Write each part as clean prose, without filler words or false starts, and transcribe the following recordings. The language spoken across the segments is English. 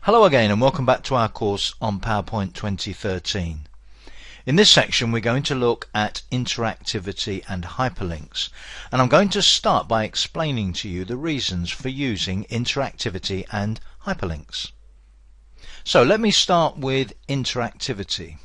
Hello again and welcome back to our course on PowerPoint 2013. In this section we're going to look at interactivity and hyperlinks, and I'm going to start by explaining to you the reasons for using interactivity and hyperlinks. So let me start with interactivity.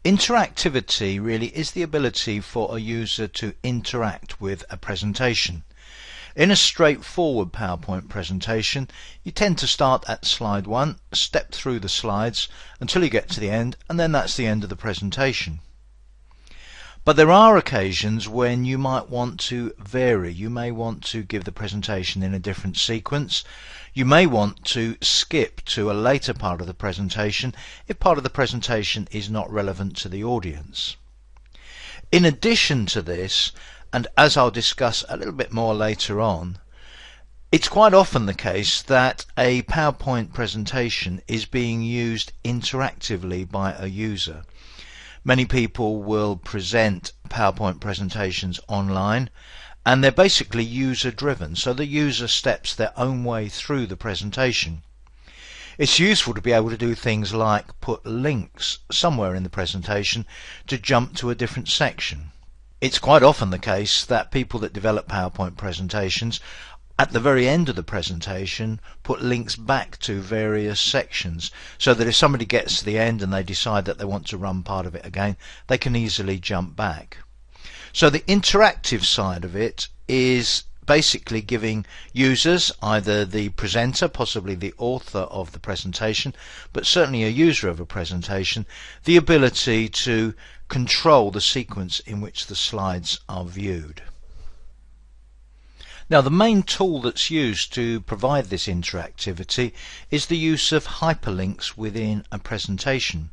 Interactivity really is the ability for a user to interact with a presentation. In a straightforward PowerPoint presentation, you tend to start at slide 1, step through the slides until you get to the end, and then that's the end of the presentation. But there are occasions when you might want to vary. You may want to give the presentation in a different sequence. You may want to skip to a later part of the presentation if part of the presentation is not relevant to the audience. In addition to this, and as I'll discuss a little bit more later on, it's quite often the case that a PowerPoint presentation is being used interactively by a user. Many people will present PowerPoint presentations online, and they're basically user driven, so the user steps their own way through the presentation. It's useful to be able to do things like put links somewhere in the presentation to jump to a different section. It's quite often the case that people that develop PowerPoint presentations at the very end of the presentation put links back to various sections, so that if somebody gets to the end and they decide that they want to run part of it again, they can easily jump back. So the interactive side of it is basically giving users, either the presenter, possibly the author of the presentation, but certainly a user of a presentation, the ability to control the sequence in which the slides are viewed. Now, the main tool that's used to provide this interactivity is the use of hyperlinks within a presentation.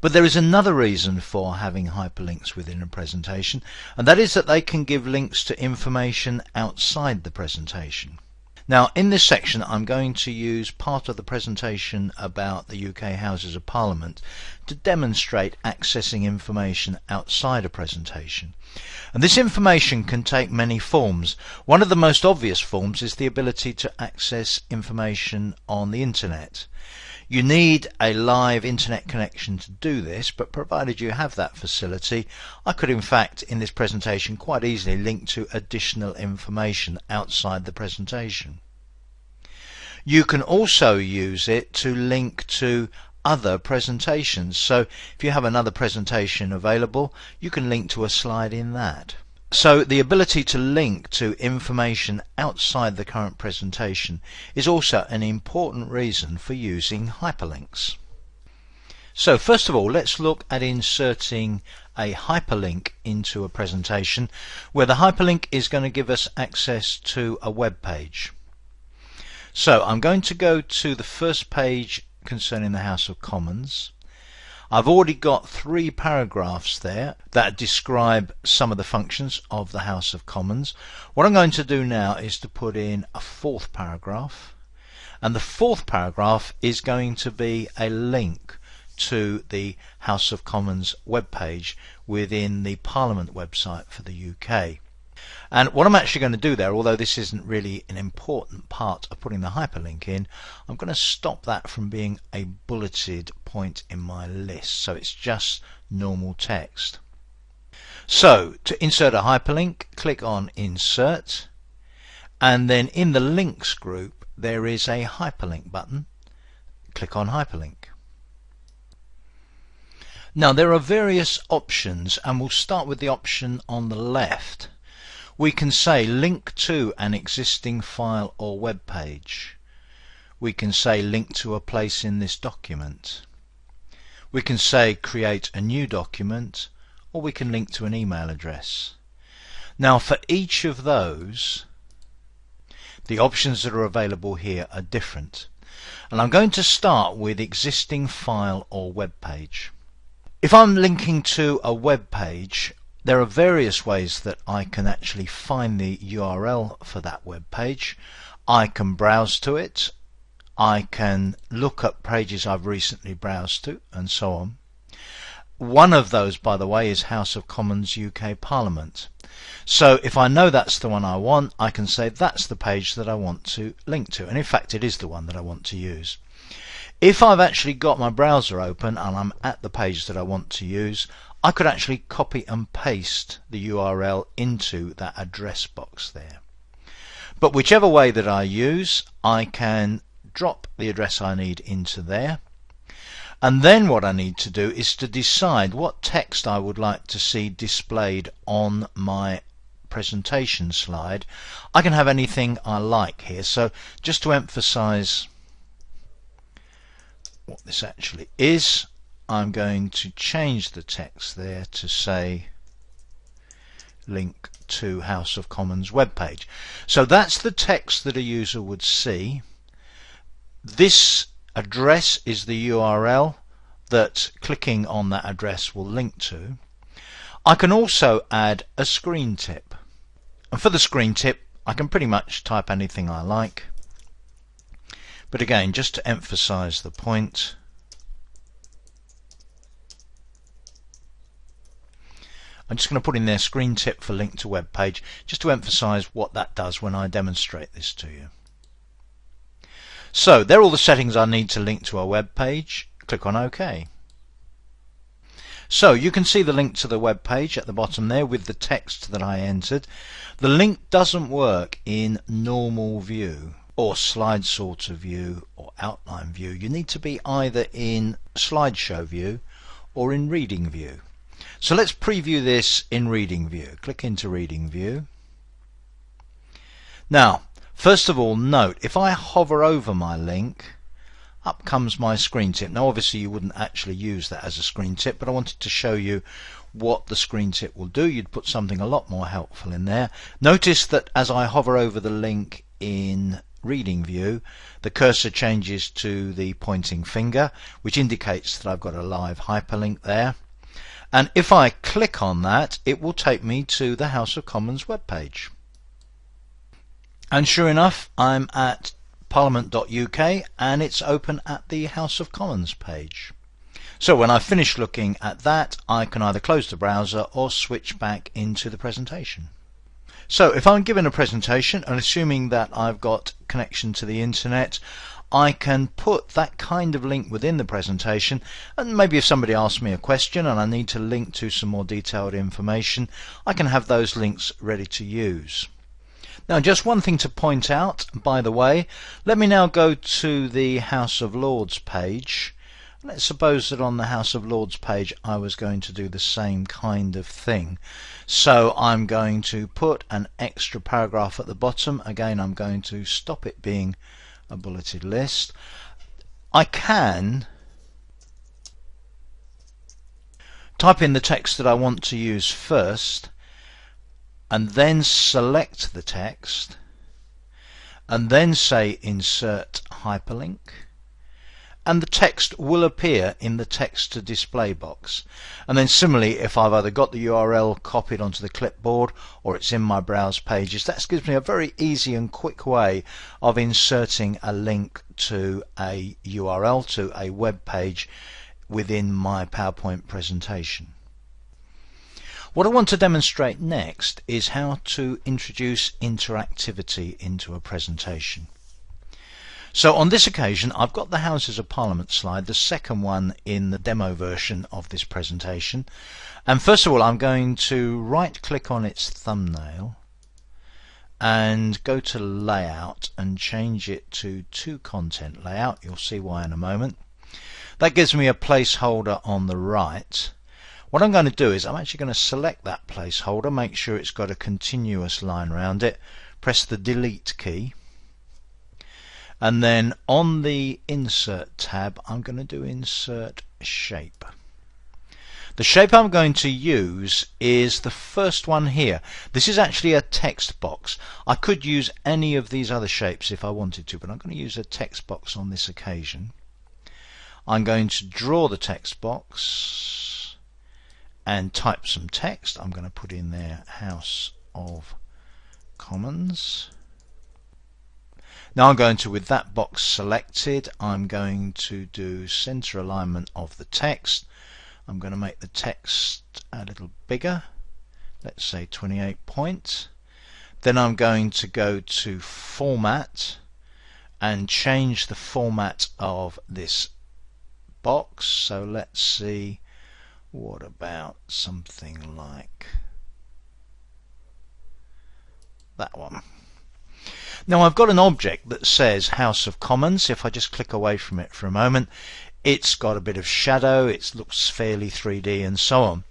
But there is another reason for having hyperlinks within a presentation, and that is that they can give links to information outside the presentation. Now, in this section I'm going to use part of the presentation about the UK Houses of Parliament to demonstrate accessing information outside a presentation. And this information can take many forms. One of the most obvious forms is the ability to access information on the internet. You need a live internet connection to do this, but provided you have that facility, I could in fact in this presentation quite easily link to additional information outside the presentation. You can also use it to link to other presentations. So if you have another presentation available, you can link to a slide in that. So the ability to link to information outside the current presentation is also an important reason for using hyperlinks. So first of all, let's look at inserting a hyperlink into a presentation, where the hyperlink is going to give us access to a web page. So I'm going to go to the first page concerning the House of Commons. I've already got 3 paragraphs there that describe some of the functions of the House of Commons. What I'm going to do now is to put in a 4th paragraph, and the 4th paragraph is going to be a link to the House of Commons webpage within the Parliament website for the UK. And what I'm actually going to do there, although this isn't really an important part of putting the hyperlink in, I'm going to stop that from being a bulleted point in my list, so it's just normal text. So to insert a hyperlink, click on Insert, and then in the Links group there is a hyperlink button. Click on Hyperlink. Now there are various options, and we'll start with the option on the left. We can say link to an existing file or web page. We can say link to a place in this document. We can say create a new document, or we can link to an email address. Now for each of those, the options that are available here are different. And I'm going to start with existing file or web page. If I'm linking to a web page, there are various ways that I can actually find the URL for that web page. I can browse to it, I can look up pages I've recently browsed to, and so on. One of those, by the way, is House of Commons UK Parliament. So if I know that's the one I want, I can say that's the page that I want to link to. And in fact, it is the one that I want to use. If I've actually got my browser open and I'm at the page that I want to use, I could actually copy and paste the URL into that address box there. But whichever way that I use, I can drop the address I need into there. And then what I need to do is to decide what text I would like to see displayed on my presentation slide. I can have anything I like here. So just to emphasize what this actually is, I'm going to change the text there to say link to House of Commons webpage. So that's the text that a user would see. This address is the URL that clicking on that address will link to. I can also add a screen tip. And for the screen tip, I can pretty much type anything I like. But again, just to emphasize the point, I'm just going to put in there screen tip for link to web page, just to emphasize what that does when I demonstrate this to you. So there are all the settings I need to link to our web page. Click on OK. So you can see the link to the web page at the bottom there with the text that I entered. The link doesn't work in normal view or slide sorter view or outline view. You need to be either in slideshow view or in reading view. So let's preview this in reading view. Click into reading view. Now, first of all, note if I hover over my link, up comes my screen tip. Now obviously you wouldn't actually use that as a screen tip, but I wanted to show you what the screen tip will do. You'd put something a lot more helpful in there. Notice that as I hover over the link in reading view, the cursor changes to the pointing finger, which indicates that I've got a live hyperlink there. And if I click on that, it will take me to the House of Commons webpage. And sure enough, I'm at parliament.uk and it's open at the House of Commons page. So when I've finished looking at that, I can either close the browser or switch back into the presentation. So if I'm given a presentation and assuming that I've got connection to the internet, I can put that kind of link within the presentation, and maybe if somebody asks me a question and I need to link to some more detailed information, I can have those links ready to use. Now just one thing to point out, by the way, let me now go to the House of Lords page. Let's suppose that on the House of Lords page I was going to do the same kind of thing. So I'm going to put an extra paragraph at the bottom. Again, I'm going to stop it being a bulleted list. I can type in the text that I want to use first and then select the text and then say insert hyperlink, and the text will appear in the text to display box. And then similarly, if I've either got the URL copied onto the clipboard or it's in my browse pages, that gives me a very easy and quick way of inserting a link to a URL, to a web page within my PowerPoint presentation. What I want to demonstrate next is how to introduce interactivity into a presentation. So on this occasion I've got the Houses of Parliament slide, the second one in the demo version of this presentation, and first of all I'm going to right click on its thumbnail and go to layout and change it to content layout. You'll see why in a moment. That gives me a placeholder on the right. What I'm going to do is I'm actually going to select that placeholder, make sure it's got a continuous line around it, press the delete key, and then on the insert tab I'm going to do insert shape. The shape I'm going to use is the first one here. This is actually a text box. I could use any of these other shapes if I wanted to, but I'm going to use a text box on this occasion. I'm going to draw the text box and type some text. I'm going to put in there House of Commons. Now I'm going to, with that box selected, I'm going to do center alignment of the text. I'm going to make the text a little bigger, let's say 28 points. Then I'm going to go to Format and change the format of this box. So let's see, what about something like that one. Now I've got an object that says House of Commons. If I just click away from it for a moment, it's got a bit of shadow, it looks fairly 3D and so on.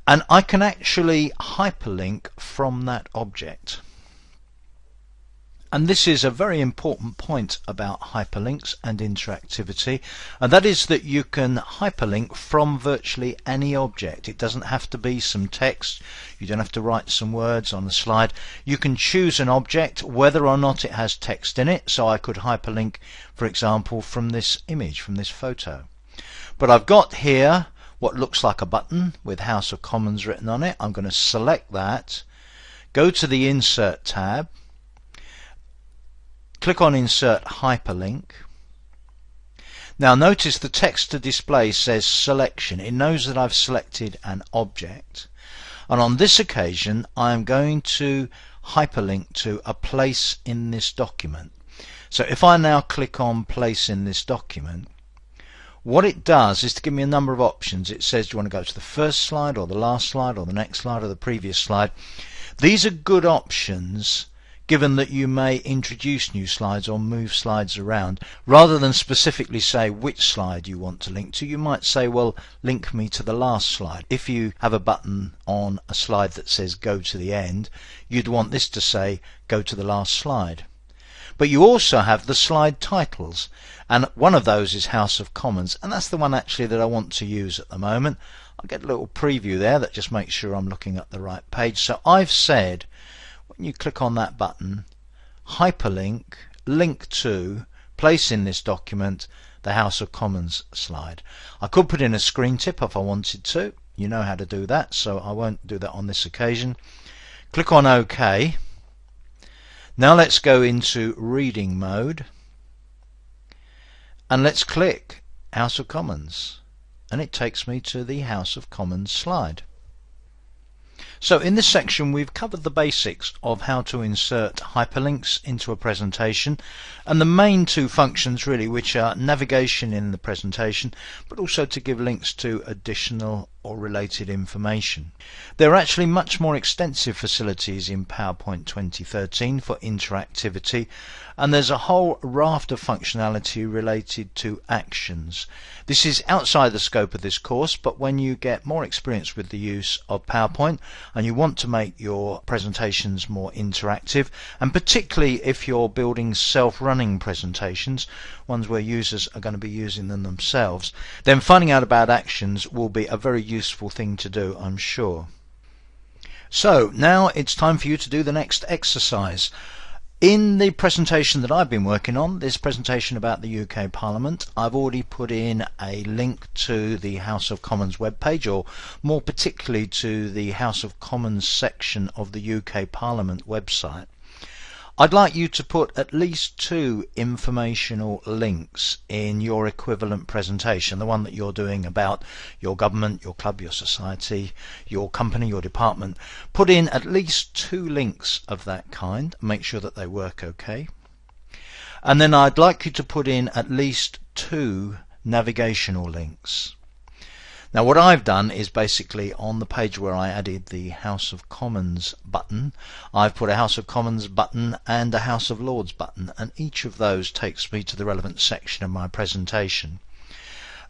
And I can actually hyperlink from that object. And this is a very important point about hyperlinks and interactivity, and that is that you can hyperlink from virtually any object. It doesn't have to be some text, you don't have to write some words on the slide. You can choose an object whether or not it has text in it. So I could hyperlink, for example, from this image, from this photo. But I've got here what looks like a button with House of Commons written on it. I'm going to select that, go to the Insert tab, click on Insert Hyperlink. Now notice the text to display says Selection. It knows that I've selected an object, and on this occasion I'm going to hyperlink to a place in this document. So if I now click on Place in this document, what it does is to give me a number of options. It says, do you want to go to the first slide or the last slide or the next slide or the previous slide? These are good options given that you may introduce new slides or move slides around. Rather than specifically say which slide you want to link to, you might say, well, link me to the last slide. If you have a button on a slide that says go to the end, you'd want this to say go to the last slide. But you also have the slide titles, and one of those is House of Commons, and that's the one actually that I want to use at the moment. I'll get a little preview there that just makes sure I'm looking at the right page. So I've said, when you click on that button, hyperlink, link to, place in this document the House of Commons slide. I could put in a screen tip if I wanted to. You know how to do that, so I won't do that on this occasion. Click on OK. Now let's go into reading mode, and let's click House of Commons, and it takes me to the House of Commons slide. So in this section we've covered the basics of how to insert hyperlinks into a presentation, and the main two functions really, which are navigation in the presentation but also to give links to additional or related information. There are actually much more extensive facilities in PowerPoint 2013 for interactivity, and there's a whole raft of functionality related to actions. This is outside the scope of this course, but when you get more experience with the use of PowerPoint and you want to make your presentations more interactive, and particularly if you're building self-running presentations, ones where users are going to be using them themselves, then finding out about actions will be a very useful thing to do, I'm sure. So now it's time for you to do the next exercise. In the presentation that I've been working on, this presentation about the UK Parliament, I've already put in a link to the House of Commons webpage, or more particularly to the House of Commons section of the UK Parliament website. I'd like you to put at least 2 informational links in your equivalent presentation, the one that you're doing about your government, your club, your society, your company, your department. Put in at least 2 links of that kind, make sure that they work okay. And then I'd like you to put in at least 2 navigational links. Now what I've done is basically on the page where I added the House of Commons button, I've put a House of Commons button and a House of Lords button, and each of those takes me to the relevant section of my presentation.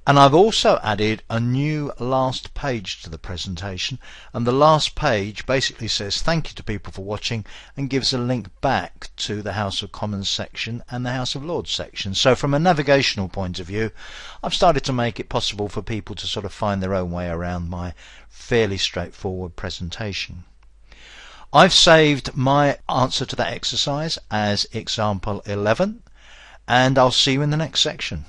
And I've also added a new last page to the presentation, and the last page basically says thank you to people for watching and gives a link back to the House of Commons section and the House of Lords section. So from a navigational point of view, I've started to make it possible for people to sort of find their own way around my fairly straightforward presentation. I've saved my answer to that exercise as example 11, and I'll see you in the next section.